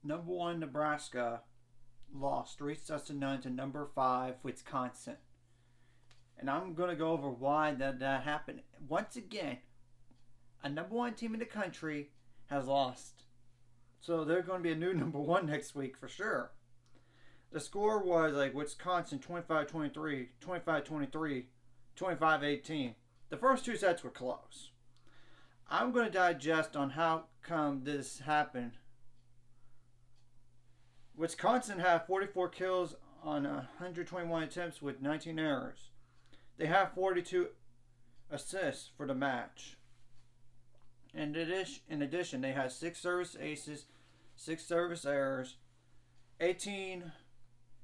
Number one Nebraska lost 3-9 to number 5 Wisconsin. And I'm going to go over why that happened. Once again, a number one team in the country has lost. So they're going to be a new number one next week for sure. The score was like Wisconsin 25-23, 25-23, 25-18. The first two sets were close. I'm going to digest on how come this happened. Wisconsin had 44 kills on 121 attempts with 19 errors. They have 42 assists for the match. In addition, they had 6 service aces, 6 service errors, 18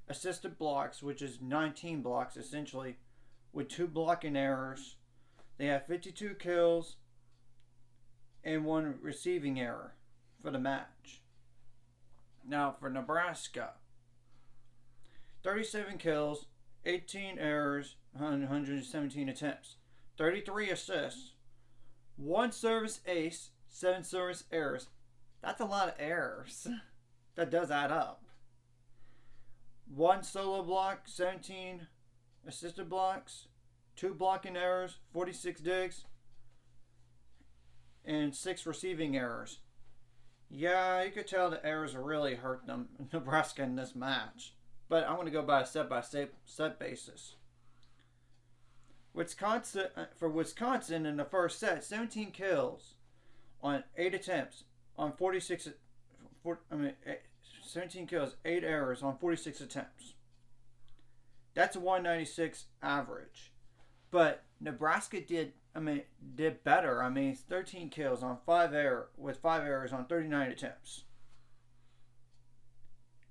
assisted blocks, which is 19 blocks essentially, with 2 blocking errors. They had 52 kills and 1 receiving error for the match. Now for Nebraska, 37 kills, 18 errors, 117 attempts, 33 assists, 1 service ace, 7 service errors. That's a lot of errors. That does add up. 1 solo block, 17 assisted blocks, 2 blocking errors, 46 digs, and 6 receiving errors. Yeah, you could tell the errors really hurt them, Nebraska, in this match. But I'm going to go by a set basis. Wisconsin in the first set, 17 kills on 8 attempts on 17 kills, 8 errors on 46 attempts. That's a 196 average. But Nebraska did better. 13 kills on 5 errors on 39 attempts.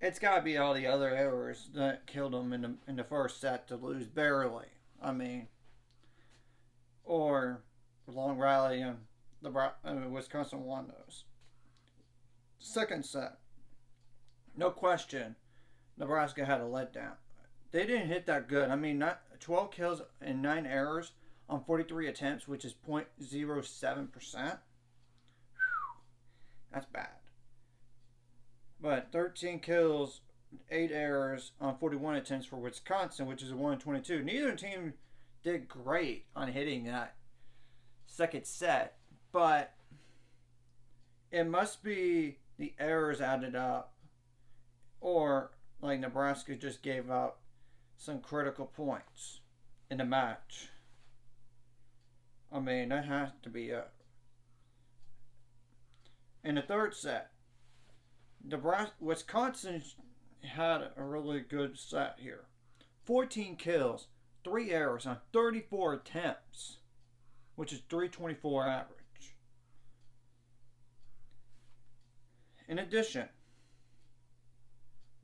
It's got to be all the other errors that killed them in the first set to lose barely. Or long rally and Wisconsin won those. Second set, no question, Nebraska had a letdown. They didn't hit that good. Not 12 kills and 9 errors on 43 attempts, which is 0.07%. That's bad. But 13 kills, 8 errors on 41 attempts for Wisconsin, which is a 122. Neither team did great on hitting that second set, but it must be the errors added up, or like Nebraska just gave up some critical points in the match. That has to be it. In the third set, Wisconsin had a really good set here. 14 kills, 3 errors on 34 attempts, which is 324 average. In addition,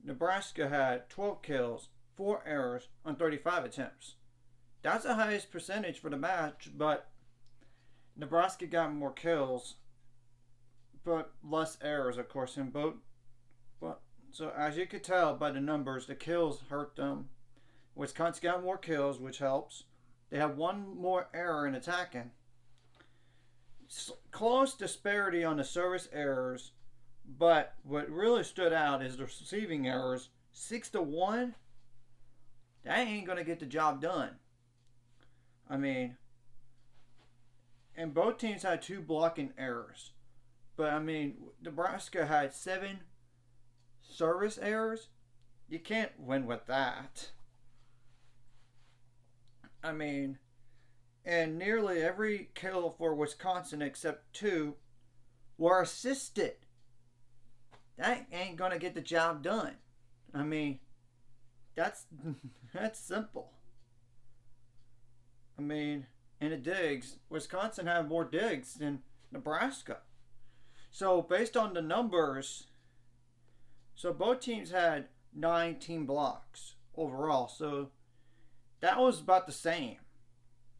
Nebraska had 12 kills, 4 errors on 35 attempts. That's the highest percentage for the match, but Nebraska got more kills, but less errors, of course, in both. So as you could tell by the numbers, the kills hurt them. Wisconsin got more kills, which helps. They have 1 more error in attacking. Close disparity on the service errors, but what really stood out is the receiving errors. 6-1. That ain't gonna get the job done. And both teams had 2 blocking errors. But Nebraska had 7 service errors. You can't win with that. And nearly every kill for Wisconsin except 2 were assisted. That ain't gonna get the job done. That's simple. In the digs, Wisconsin had more digs than Nebraska. So based on the numbers, both teams had 19 blocks overall. So that was about the same.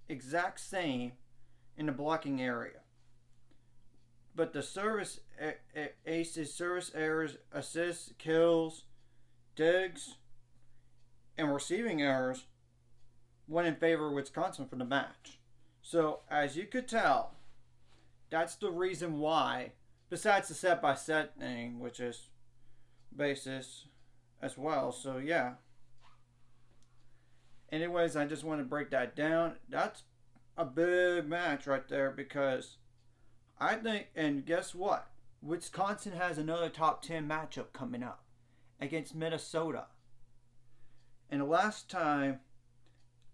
Exact same in the blocking area. But the service aces, service errors, assists, kills, digs, and receiving errors went in favor of Wisconsin for the match. So as you could tell, that's the reason why, besides the set by set thing, which is basis as well. So yeah. Anyways, I just want to break that down. That's a big match right there because I think, and guess what? Wisconsin has another top 10 matchup coming up against Minnesota. And the last time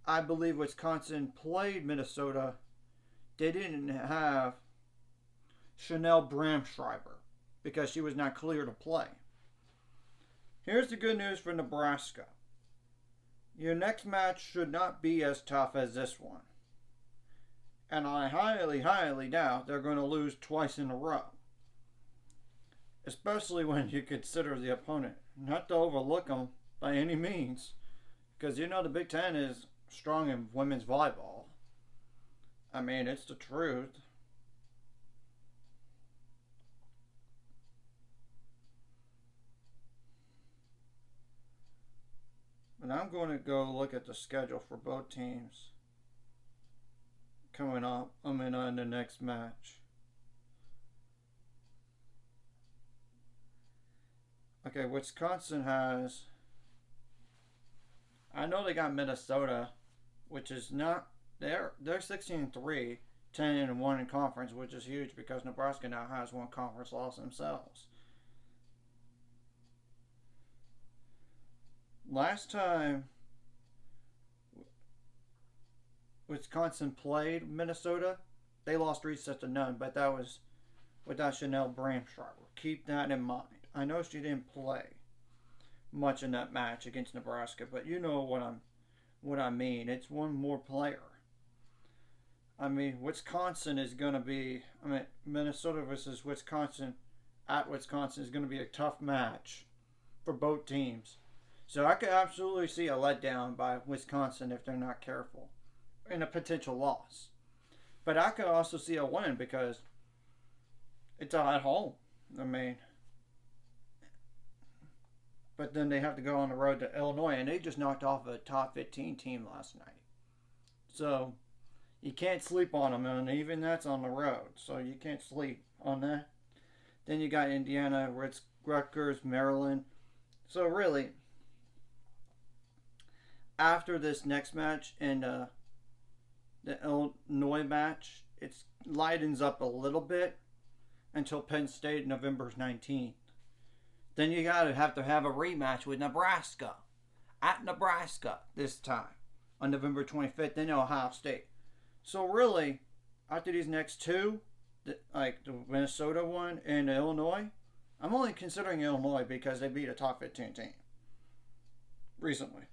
I believe Wisconsin played Minnesota, they didn't have Chanel Bramschreiber because she was not clear to play. Here's the good news for Nebraska. Your next match should not be as tough as this one. And I highly, highly doubt they're going to lose twice in a row. Especially when you consider the opponent. Not to overlook them by any means. Because you know the Big Ten is strong in women's volleyball. I mean, it's the truth. And I'm going to go look at the schedule for both teams coming up. I'm in on the next match. Okay, Wisconsin has. I know they got Minnesota, which is not. They're 16-3, 10-1 in conference, which is huge because Nebraska now has one conference loss themselves. Last time Wisconsin played Minnesota, they lost 3-0, but that was without Chanel Bramschreiber. Keep that in mind. I know she didn't play much in that match against Nebraska, but you know what I mean. It's one more player. I mean, Wisconsin is going to be. I mean, Minnesota versus Wisconsin at Wisconsin is going to be a tough match for both teams. So I could absolutely see a letdown by Wisconsin if they're not careful, and a potential loss. But I could also see a win because it's at home. I mean, but then they have to go on the road to Illinois, and they just knocked off a top 15 team last night. So you can't sleep on them, and even that's on the road. So you can't sleep on that. Then you got Indiana, Rutgers, Maryland. So really, after this next match and the Illinois match, it lightens up a little bit until Penn State November 19th. Then you have to have a rematch with Nebraska at Nebraska this time on November 25th. Then Ohio State. So really, after these next two, like the Minnesota one and the Illinois, I'm only considering Illinois because they beat a top 15 team recently.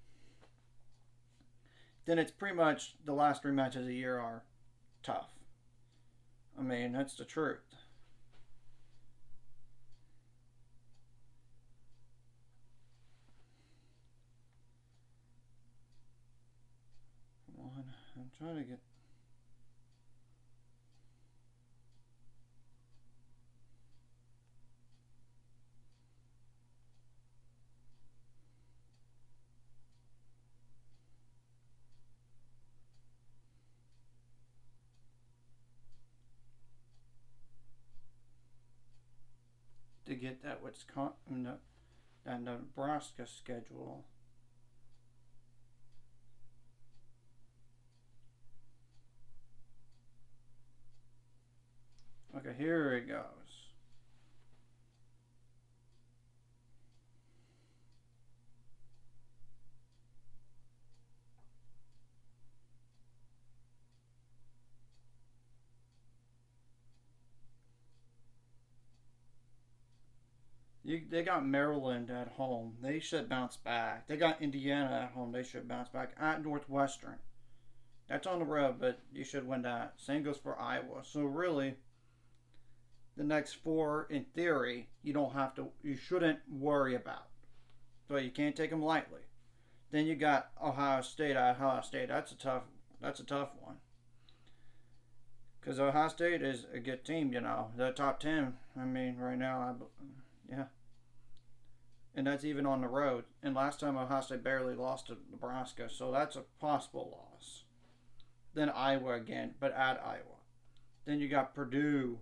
Then it's pretty much the last three matches of the year are tough. I mean, that's the truth. Come on, I'm trying to get. To get that that Nebraska schedule. Okay, here it goes. They got Maryland at home. They should bounce back. They got Indiana at home. They should bounce back. At Northwestern. That's on the road, but you should win that. Same goes for Iowa. So really, the next four, in theory, you shouldn't worry about. So you can't take them lightly. Then you got Ohio State at Ohio State. That's a tough one. Because Ohio State is a good team, They're top 10. I mean, right now, yeah. And that's even on the road. And last time Ohio State barely lost to Nebraska, so that's a possible loss. Then Iowa again, but at Iowa. Then you got Purdue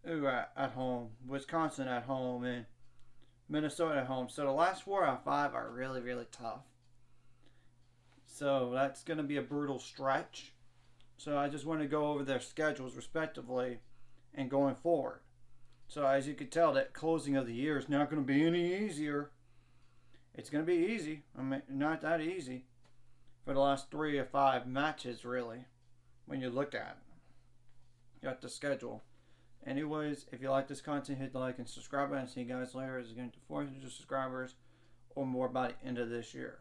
at home, Wisconsin at home, and Minnesota at home. So the last 4 out of 5 are really, really tough. So that's going to be a brutal stretch. So I just want to go over their schedules respectively and going forward. So as you can tell, that closing of the year is not going to be any easier. It's going to be easy. I mean, not that easy for the last 3 or 5 matches, really, when you look at it. Got the schedule. Anyways, if you like this content, hit the like and subscribe button. See you guys later as we get to 400 subscribers or more by the end of this year.